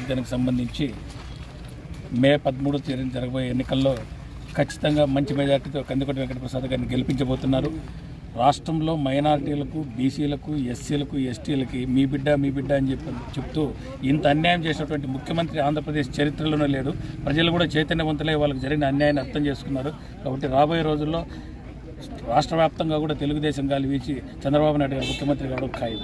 దానికి సంబంధించి మే 13 జరగబోయే ఎన్నికల్లో ఖచ్చితంగా మంచి మెజార్టీతో కందికొండ వెంకటప్రసాద్ గారిని గెలిపించబోతున్నారు. రాష్ట్రంలో మైనారిటీలకు, బీసీలకు, ఎస్సీలకు, ఎస్టీలకి మీ బిడ్డ అని చెప్తూ ఇంత అన్యాయం చేసినటువంటి ముఖ్యమంత్రి ఆంధ్రప్రదేశ్ చరిత్రలోనే లేడు. ప్రజలు కూడా చైతన్యవంతులై వాళ్ళకి జరిగిన అన్యాయాన్ని అర్థం చేసుకున్నారు. కాబట్టి రాబోయే రోజుల్లో రాష్ట్ర వ్యాప్తంగా కూడా తెలుగుదేశం గాలి వీచి చంద్రబాబు నాయుడు గారు ముఖ్యమంత్రి కావడం ఖాయం.